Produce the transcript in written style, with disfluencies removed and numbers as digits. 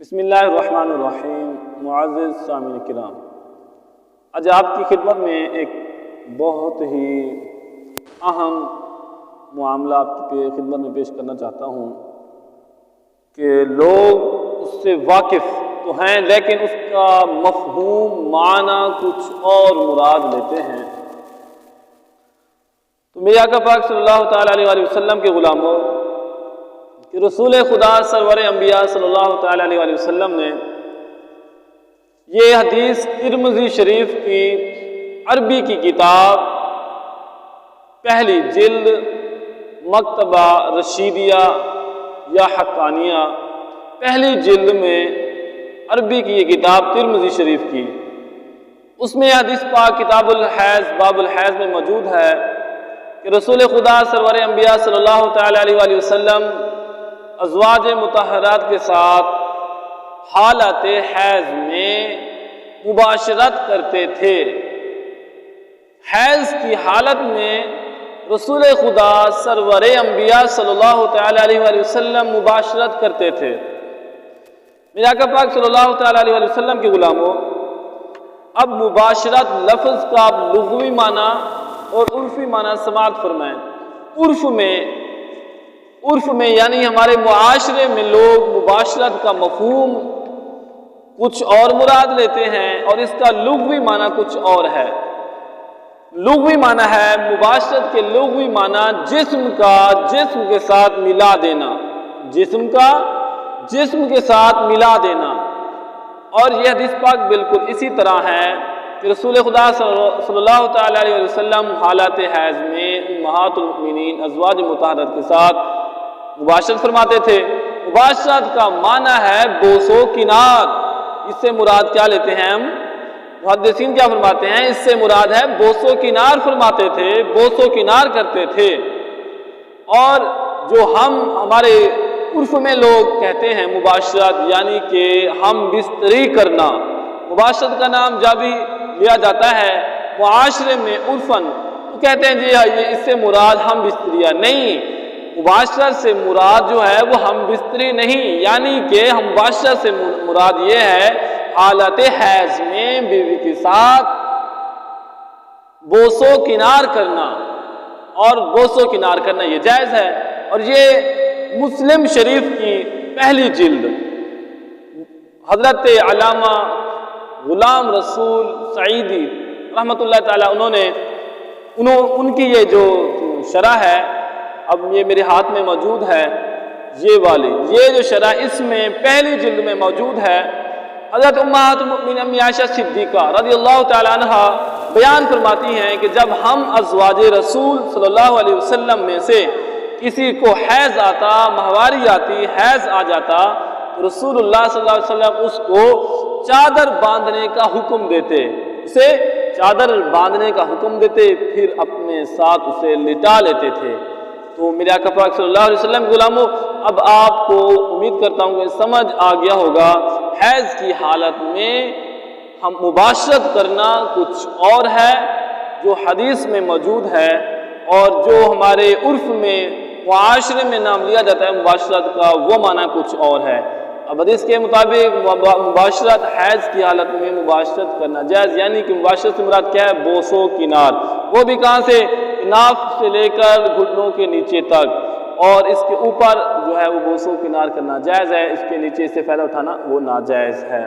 بسم اللہ الرحمن الرحیم۔ معزز سامعین کرام، آج آپ کی خدمت میں ایک بہت ہی اہم معاملہ آپ کی خدمت میں پیش کرنا چاہتا ہوں کہ لوگ اس سے واقف تو ہیں لیکن اس کا مفہوم معنی کچھ اور مراد لیتے ہیں۔ تو میرے آقا پاک صلی اللہ تعالیٰ علیہ وسلم کے غلاموں کہ رسول خدا سرور انبیاء صلی اللہ تعالیٰ علیہ وسلم نے یہ حدیث ترمذی شریف کی عربی کی کتاب پہلی جلد مکتبہ رشیدیہ یا حقانیہ پہلی جلد میں عربی کی یہ کتاب ترمذی شریف کی، اس میں حدیث پاک کتاب الحیض باب الحیض میں موجود ہے کہ رسول خدا سرور انبیاء صلی اللہ تعالیٰ علیہ وسلم ازواج مطہرات کے ساتھ حالت حیض میں مباشرت کرتے تھے۔ حیض کی حالت میں رسول خدا سرور انبیاء صلی اللہ تعالیٰ علیہ وسلم مباشرت کرتے تھے۔ میرے آقا پاک صلی اللہ تعالیٰ علیہ وسلم کے غلاموں، اب مباشرت لفظ کا لغوی معنی اور عرفی معنی سماعت فرمائیں۔ عرف میں یعنی ہمارے معاشرے میں لوگ مباشرت کا مفہوم کچھ اور مراد لیتے ہیں اور اس کا لغوی معنی کچھ اور ہے۔ لغوی معنی ہے، مباشرت کے لغوی معنی جسم کا جسم کے ساتھ ملا دینا، جسم کا جسم کے ساتھ ملا دینا۔ اور یہ حدیث پاک بالکل اسی طرح ہے کہ رسول خدا صلی اللہ تعالیٰ علیہ وسلم حالات حیض میں امہات المؤمنین ازواج مطہرات کے ساتھ مباشرت فرماتے تھے۔ مباشرت کا معنی ہے بوس و کنار۔ اس سے مراد کیا لیتے ہیں ہم؟ محدثین کیا فرماتے ہیں؟ اس سے مراد ہے بوس و کنار فرماتے تھے، بوس و کنار کرتے تھے۔ اور جو ہمارے عرف میں لوگ کہتے ہیں مباشرت یعنی کہ ہم بستری کرنا، مباشرت کا نام جب بھی لیا جاتا ہے معاشرے میں عرفاً تو کہتے ہیں جی اس سے مراد ہم بستریاں نہیں، مباشرت سے مراد جو ہے وہ ہم بستری نہیں، یعنی کہ ہم مباشرت سے مراد یہ ہے حالت حیض میں بیوی کے ساتھ بوس و کنار کرنا، اور بوس و کنار کرنا یہ جائز ہے۔ اور یہ مسلم شریف کی پہلی جلد حضرت علامہ غلام رسول سعیدی رحمۃ اللہ تعالیٰ ان کی یہ جو شرح ہے، اب یہ میرے ہاتھ میں موجود ہے، یہ جو شرح اس میں پہلی جلد میں موجود ہے، حضرت امہات المؤمنین امی عائشہ صدیقہ رضی اللہ تعالیٰ عنہا بیان فرماتی ہیں کہ جب ہم ازواج رسول صلی اللہ علیہ وسلم میں سے کسی کو حیض آتا، ماہواری آتی، حیض آ جاتا تو رسول اللہ صلی اللہ علیہ وسلم اس کو چادر باندھنے کا حکم دیتے، اسے چادر باندھنے کا حکم دیتے، پھر اپنے ساتھ اسے لٹا لیتے تھے۔ تو میرے آقا پاک صلی اللہ علیہ وسلم غلاموں، اب آپ کو امید کرتا ہوں کہ سمجھ آ گیا ہوگا حیض کی حالت میں ہم مباشرت کرنا کچھ اور ہے جو حدیث میں موجود ہے، اور جو ہمارے عرف میں معاشرے میں نام لیا جاتا ہے مباشرت کا وہ معنی کچھ اور ہے۔ اب حدیث کے مطابق مباشرت حیض کی حالت میں مباشرت کرنا جائز، یعنی کہ مباشرت سے مراد کیا ہے؟ بوس و کنار، وہ بھی کہاں سے؟ ناف سے لے کر گھٹنوں کے نیچے تک، اور اس کے اوپر جو ہے وہ بوس و کنار کرنا جائز ہے، اس کے نیچے سے فائدہ اٹھانا وہ ناجائز ہے۔